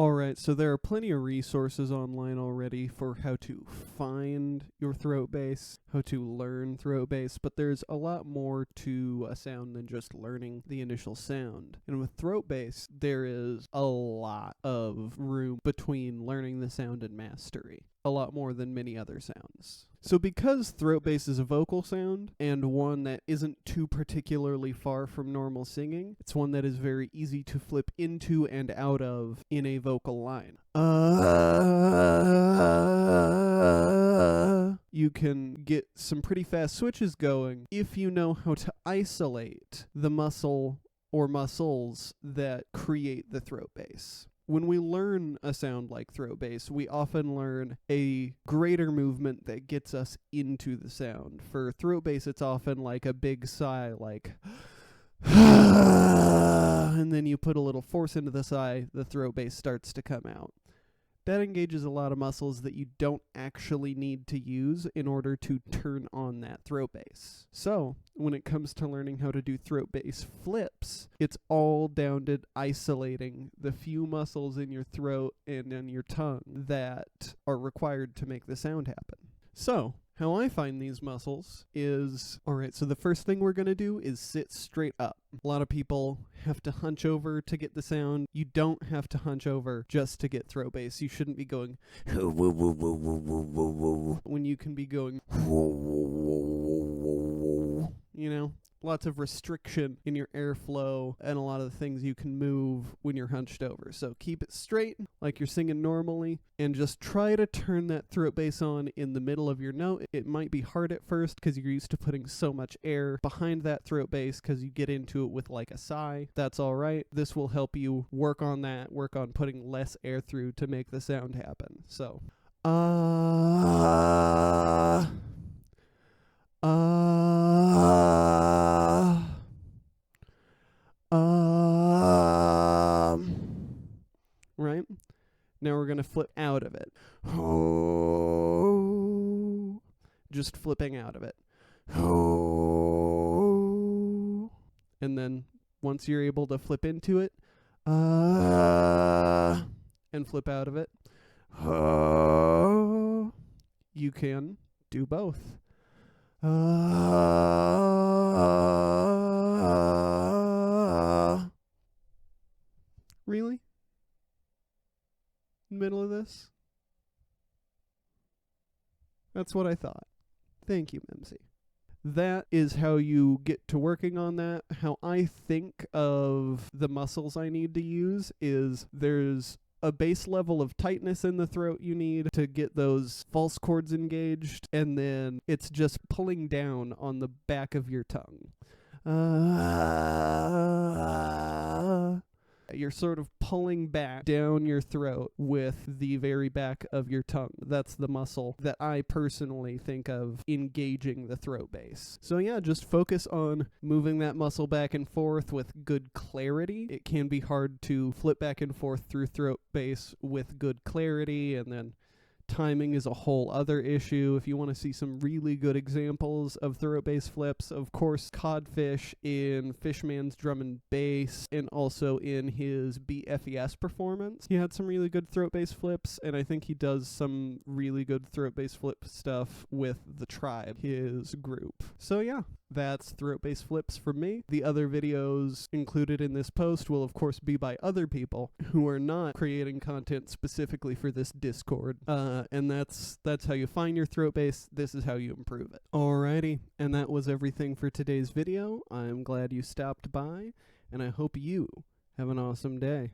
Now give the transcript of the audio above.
Alright, so there are plenty of resources online already for how to find your throat bass, how to learn throat bass, but there's a lot more to a sound than just learning the initial sound. And with throat bass, there is a lot of room between learning the sound and mastery. A lot more than many other sounds. So because throat bass is a vocal sound, and one that isn't too particularly far from normal singing, it's one that is very easy to flip into and out of in a vocal line. You can get some pretty fast switches going if you know how to isolate the muscle or muscles that create the throat bass. When we learn a sound like throat bass, we often learn a greater movement that gets us into the sound. For throat bass, it's often like a big sigh, like and then you put a little force into the sigh, the throat bass starts to come out. That engages a lot of muscles that you don't actually need to use in order to turn on that throat bass. So, when it comes to learning how to do throat bass flips, it's all down to isolating the few muscles in your throat and in your tongue that are required to make the sound happen. So, how I find these muscles is, alright, so the first thing we're going to do is sit straight up. A lot of people have to hunch over to get the sound. You don't have to hunch over just to get throat bass. You shouldn't be going when you can be going, you know, lots of restriction in your airflow and a lot of the things you can move when you're hunched over. So keep it straight like you're singing normally and just try to turn that throat bass on in the middle of your note. It might be hard at first because you're used to putting so much air behind that throat bass because you get into it with like a sigh. That's all right. This will help you work on that, work on putting less air through to make the sound happen. So, right? Now we're going to flip out of it. Just flipping out of it. And then once you're able to flip into it, and flip out of it, you can do both. Really? Middle of this? That's what I thought. Thank you, Mimsy. That is how you get to working on that. How I think of the muscles I need to use is there's a base level of tightness in the throat you need to get those false chords engaged, and then it's just pulling down on the back of your tongue. You're sort of pulling back down your throat with the very back of your tongue. That's the muscle that I personally think of engaging the throat bass. So yeah, just focus on moving that muscle back and forth with good clarity. It can be hard to flip back and forth through throat bass with good clarity, and then timing is a whole other issue. If you want to see some really good examples of throat bass flips, of course, Codfish in Fishman's Drum and Bass, and also in his BFES performance, he had some really good throat bass flips, and I think he does some really good throat bass flip stuff with The Tribe, his group. So yeah, that's throat bass flips from me. The other videos included in this post will of course be by other people who are not creating content specifically for this Discord. And that's how you find your throat bass. This is how you improve it. Alrighty, and that was everything for today's video. I'm glad you stopped by, and I hope you have an awesome day.